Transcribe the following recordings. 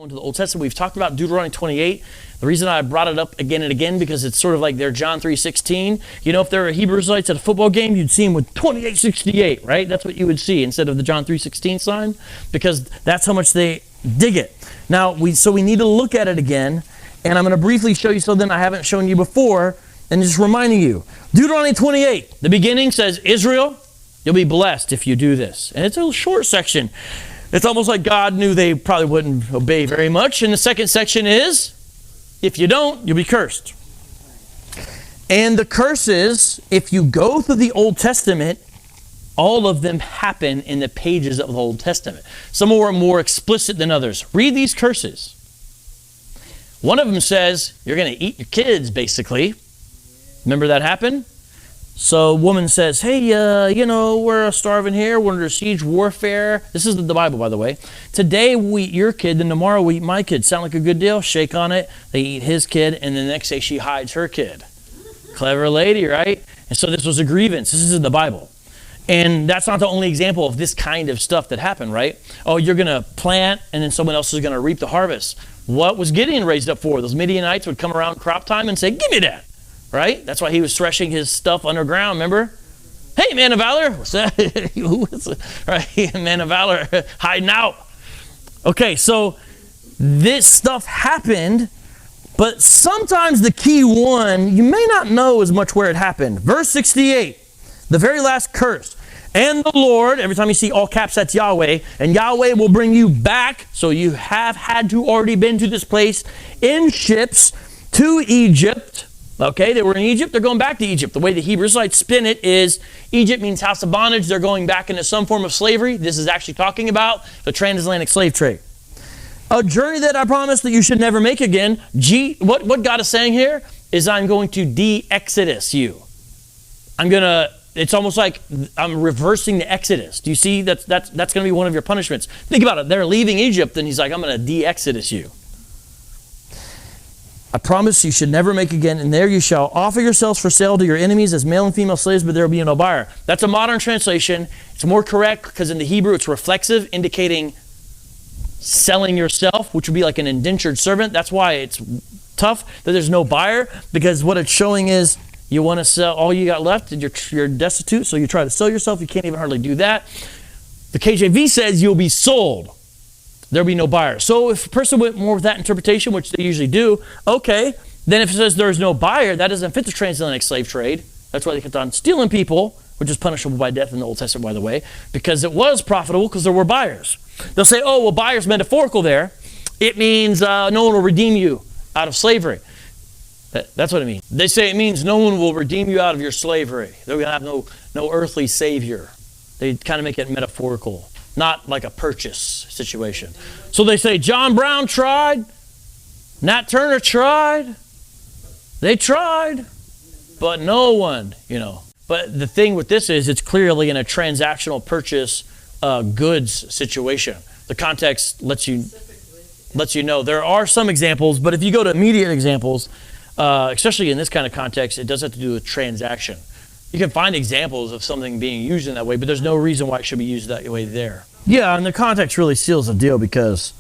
Into the Old Testament, we've talked about Deuteronomy 28. The reason I brought it up again and again, because it's sort of like their John 3:16. You know, if there were Hebrew Israelites at a football game, you'd see them with 28:68, right? That's what you would see instead of the John 3:16 sign, because that's how much they dig it. Now, we need to look at it again, and I'm going to briefly show you something I haven't shown you before, and just reminding you. Deuteronomy 28, the beginning says, Israel, you'll be blessed if you do this. And it's a short section. It's almost like God knew they probably wouldn't obey very much. And the second section is, if you don't, you'll be cursed. And the curses, if you go through the Old Testament, all of them happen in the pages of the Old Testament. Some are more explicit than others. Read these curses. One of them says, you're going to eat your kids, basically. Remember that happened? So a woman says, hey, we're starving here. We're under siege warfare. This is the Bible, by the way. Today we eat your kid, then tomorrow we eat my kid. Sound like a good deal? Shake on it. They eat his kid, and the next day she hides her kid. Clever lady, right? And so this was a grievance. This is in the Bible. And that's not the only example of this kind of stuff that happened, right? Oh, you're going to plant, and then someone else is going to reap the harvest. What was Gideon raised up for? Those Midianites would come around crop time and say, give me that. Right? That's why he was threshing his stuff underground, remember? Hey, man of valor. What's that? Right? Man of valor hiding out. Okay, so this stuff happened, but sometimes the key one, you may not know as much where it happened. Verse 68, the very last curse. And the Lord, every time you see all caps, that's Yahweh, and Yahweh will bring you back, so you have had to already been to this place, in ships to Egypt. Okay, they were in Egypt, they're going back to Egypt. The way the Hebrew Israelites spin it is, Egypt means house of bondage, they're going back into some form of slavery. This is actually talking about the transatlantic slave trade. A journey that I promised that you should never make again. What God is saying here is, I'm going to de-exodus you. It's almost like I'm reversing the Exodus. Do you see? That's going to be one of your punishments. Think about it, they're leaving Egypt, and he's like, I'm going to de-exodus you. I promise you should never make again, and there you shall offer yourselves for sale to your enemies as male and female slaves, but there will be no buyer. That's a modern translation. It's more correct because in the Hebrew it's reflexive, indicating selling yourself, which would be like an indentured servant. That's why it's tough that there's no buyer, because what it's showing is you want to sell all you got left, and you're destitute, so you try to sell yourself. You can't even hardly do that. The KJV says you'll be sold. There'll be no buyer. So if a person went more with that interpretation, which they usually do, okay, then if it says there's no buyer, that doesn't fit the transatlantic slave trade. That's why they kept on stealing people, which is punishable by death in the Old Testament, by the way, because it was profitable because there were buyers. They'll say, oh, well, buyer's metaphorical there. It means no one will redeem you out of slavery. That's what it means. They say it means no one will redeem you out of your slavery. They're going to have no earthly savior. They kind of make it metaphorical. Not like a purchase situation. So they say, John Brown tried, Nat Turner tried, they tried, but no one, But the thing with this is it's clearly in a transactional purchase goods situation. The context lets you know. There are some examples, but if you go to immediate examples, especially in this kind of context, it does have to do with transaction. You can find examples of something being used in that way, but there's no reason why it should be used that way there. Yeah, and the context really seals the deal, because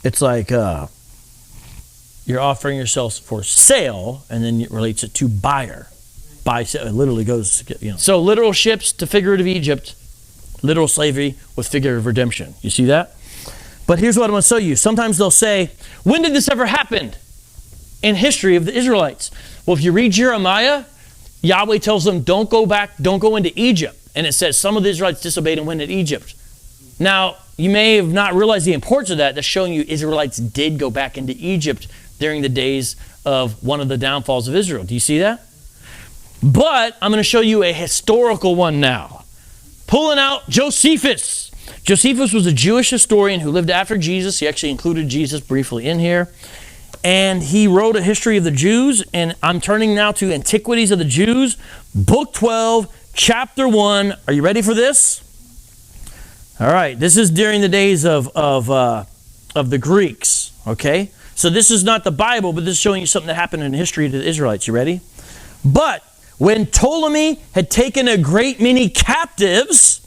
it's like you're offering yourselves for sale, and then it relates it to buyer. Buy, sale, it literally goes, So literal ships to figurative Egypt, literal slavery with figurative redemption. You see that? But here's what I'm going to show you. Sometimes they'll say, when did this ever happen in history of the Israelites? Well, if you read Jeremiah, Yahweh tells them, don't go back, don't go into Egypt. And it says some of the Israelites disobeyed and went into Egypt. Now, you may have not realized the importance of that. That's showing you Israelites did go back into Egypt during the days of one of the downfalls of Israel. Do you see that? But I'm going to show you a historical one now. Pulling out Josephus. Josephus was a Jewish historian who lived after Jesus. He actually included Jesus briefly in here. And he wrote a history of the Jews, and I'm turning now to Antiquities of the Jews, Book 12, Chapter 1. Are you ready for this? All right, this is during the days of the Greeks, okay? So this is not the Bible, but this is showing you something that happened in history to the Israelites. You ready? But when Ptolemy had taken a great many captives,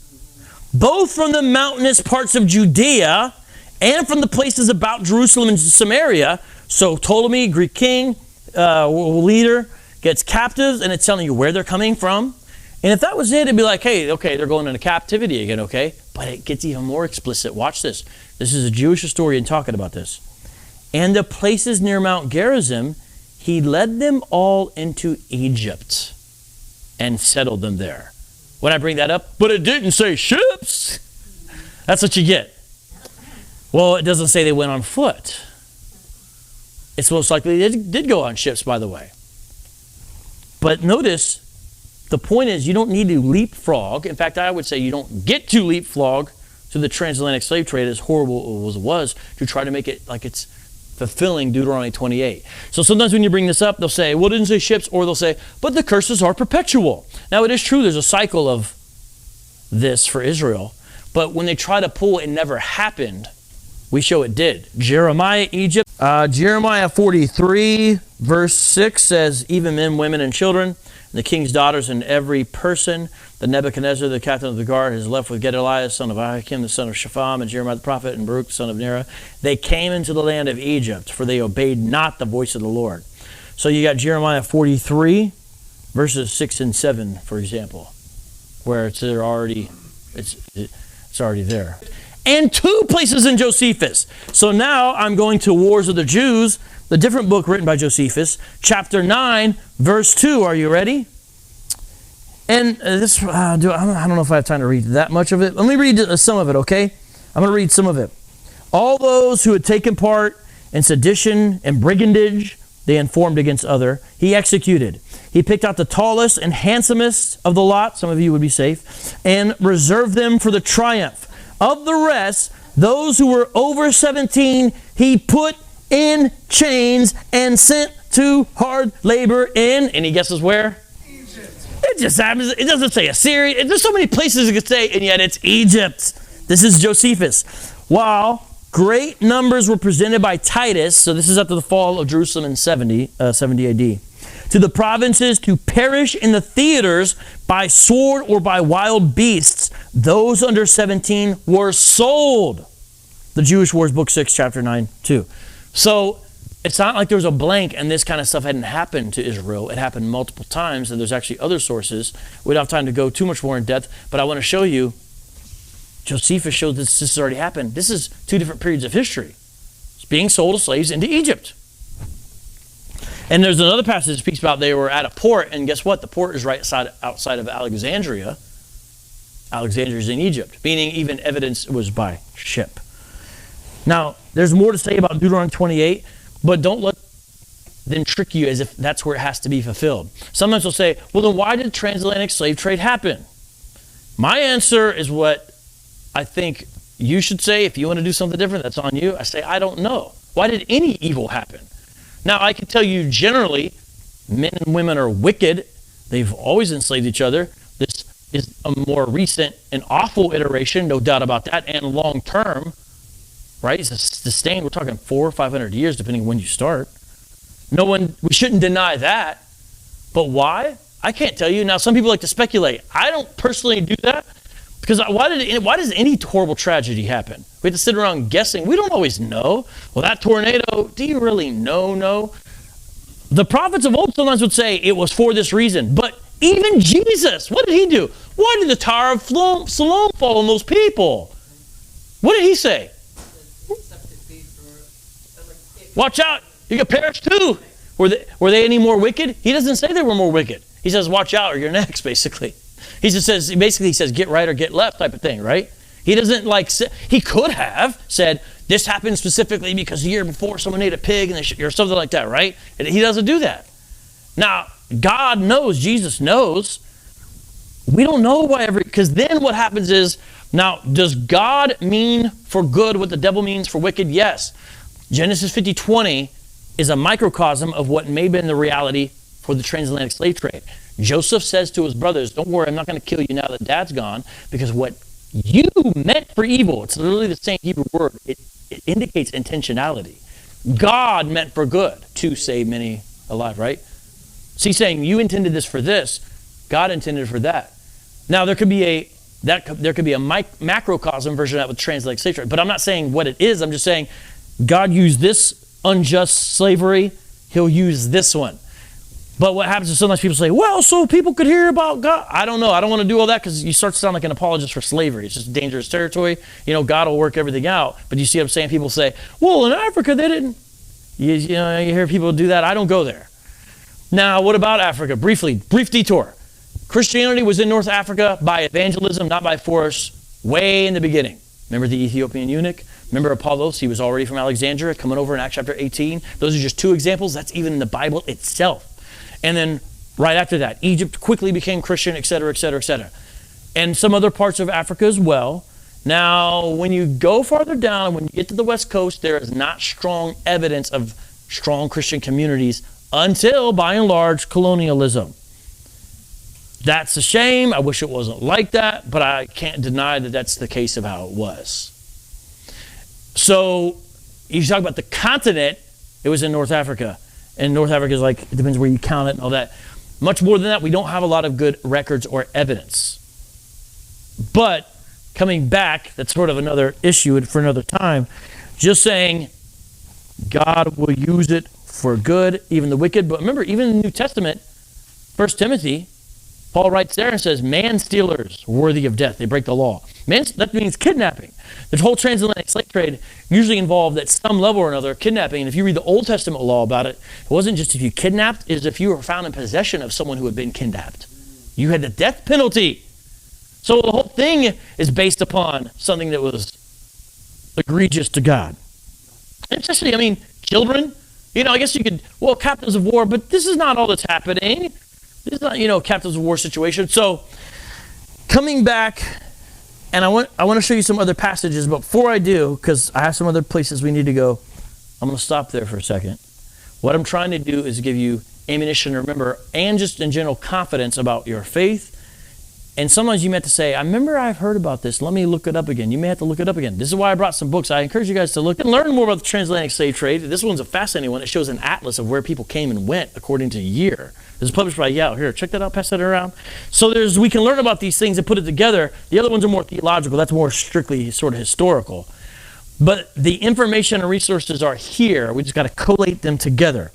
both from the mountainous parts of Judea and from the places about Jerusalem and Samaria. So Ptolemy, Greek king, leader, gets captives, and it's telling you where they're coming from. And if that was it, it'd be like, hey, okay, they're going into captivity again, okay? But it gets even more explicit. Watch this. This is a Jewish historian talking about this. And the places near Mount Gerizim, he led them all into Egypt and settled them there. When I bring that up, but it didn't say ships. That's what you get. Well, it doesn't say they went on foot. It's most likely they did go on ships, by the way. But notice, the point is you don't need to leapfrog. In fact, I would say you don't get to leapfrog to the transatlantic slave trade, as horrible as it was, to try to make it like it's fulfilling Deuteronomy 28. So sometimes when you bring this up, they'll say, well, it didn't say ships, or they'll say, but the curses are perpetual. Now, it is true there's a cycle of this for Israel, but when they try to pull it never happened, we show it did. Jeremiah, Egypt. Jeremiah 43, verse 6 says, even men, women, and children, and the king's daughters, and every person, the Nebuchadnezzar, the captain of the guard, is left with Gedaliah, son of Ahikam, the son of Shaphan, and Jeremiah the prophet, and Baruch, son of Neriah. They came into the land of Egypt, for they obeyed not the voice of the Lord. So you got Jeremiah 43, verses 6 and 7, for example, where it's already there. And 2 places in Josephus. So now I'm going to Wars of the Jews, the different book written by Josephus, chapter 9, verse 2. Are you ready? And this, I don't know if I have time to read that much of it. Let me read some of it, okay? I'm going to read some of it. All those who had taken part in sedition and brigandage, they informed against other, he executed. He picked out the tallest and handsomest of the lot, some of you would be safe, and reserved them for the triumph. Of the rest, those who were over 17, he put in chains and sent to hard labor in, and he guesses where? Egypt. It just happens. It doesn't say Assyria. There's so many places it could say, and yet it's Egypt. This is Josephus. While great numbers were presented by Titus, so this is after the fall of Jerusalem in 70 AD, to the provinces to perish in the theaters by sword or by wild beasts, those under 17 were sold. The Jewish Wars, book 6, chapter 9, 2. So it's not like there was a blank and this kind of stuff hadn't happened to Israel. It happened multiple times, and there's actually other sources. We don't have time to go too much more in depth, but I want to show you, Josephus showed this has already happened. This is 2 different periods of history. It's being sold as slaves into Egypt. And there's another passage that speaks about they were at a port, and guess what? The port is right outside of Alexandria. Alexandria is in Egypt, meaning even evidence was by ship. Now, there's more to say about Deuteronomy 28, but don't let them trick you as if that's where it has to be fulfilled. Sometimes they'll say, well, then why did transatlantic slave trade happen? My answer is what I think you should say. If you want to do something different, that's on you. I say, I don't know. Why did any evil happen? Now, I can tell you generally, men and women are wicked. They've always enslaved each other. This is a more recent and awful iteration, no doubt about that, and long term, right? It's sustained. We're talking 400 or 500 years, depending on when you start. We shouldn't deny that. But why? I can't tell you. Now, some people like to speculate. I don't personally do that, because why does any horrible tragedy happen? We have to sit around guessing. We don't always know. Well, that tornado, do you really know? No. The prophets of old sometimes would say it was for this reason. But even Jesus, what did he do? Why did the Tower of Siloam fall on those people? What did he say? Watch out, you could perish too. Were they any more wicked? He doesn't say they were more wicked. He says, watch out or you're next, basically. He says, get right or get left type of thing, right? He doesn't he could have said, this happened specifically because the year before someone ate a pig or something like that, right? And he doesn't do that. Now, God knows, Jesus knows. We don't know why because then what happens is, now, does God mean for good what the devil means for wicked? Yes. Genesis 50:20 is a microcosm of what may have been the reality for the transatlantic slave trade. Joseph says to his brothers, don't worry, I'm not going to kill you now that dad's gone, because what you meant for evil, it's literally the same Hebrew word, it indicates intentionality. God meant for good to save many alive, right? So he's saying, you intended this for this, God intended for that. Now, there could be There could be a macrocosm version of that with transatlantic slave trade. But I'm not saying what it is. I'm just saying God used this unjust slavery. He'll use this one. But what happens is sometimes people say, well, so people could hear about God. I don't know. I don't want to do all that because you start to sound like an apologist for slavery. It's just dangerous territory. God will work everything out. But you see what I'm saying? People say, well, in Africa, they didn't. You hear people do that. I don't go there. Now, what about Africa? Brief detour. Christianity was in North Africa by evangelism, not by force, way in the beginning. Remember the Ethiopian eunuch? Remember Apollos? He was already from Alexandria, coming over in Acts chapter 18. Those are just two examples. That's even in the Bible itself. And then right after that, Egypt quickly became Christian, et cetera, et cetera, et cetera. And some other parts of Africa as well. Now, when you go farther down, when you get to the West Coast, there is not strong evidence of strong Christian communities until, by and large, colonialism. That's a shame. I wish it wasn't like that, but I can't deny that that's the case of how it was. So, you talk about the continent, it was in North Africa. And North Africa is like, it depends where you count it and all that. Much more than that, we don't have a lot of good records or evidence. But, coming back, that's sort of another issue for another time. Just saying, God will use it for good, even the wicked. But remember, even in the New Testament, 1 Timothy, Paul writes there and says, man-stealers worthy of death. They break the law. That means kidnapping. The whole transatlantic slave trade usually involved at some level or another kidnapping. And if you read the Old Testament law about it, it wasn't just if you kidnapped, it was if you were found in possession of someone who had been kidnapped. You had the death penalty. So the whole thing is based upon something that was egregious to God. And especially, children. I guess you could, captives of war, but this is not all that's happening. This is not, captives of war situation. So, coming back, and I want to show you some other passages, but before I do, because I have some other places we need to go, I'm going to stop there for a second. What I'm trying to do is give you ammunition to remember, and just in general confidence about your faith. And sometimes you may have to say, I remember I've heard about this. Let me look it up again. You may have to look it up again. This is why I brought some books. I encourage you guys to look and learn more about the transatlantic slave trade. This one's a fascinating one. It shows an atlas of where people came and went according to year. This is published by Yale. Here, check that out. Pass that around. So we can learn about these things and put it together. The other ones are more theological. That's more strictly sort of historical. But the information and resources are here. We just got to collate them together.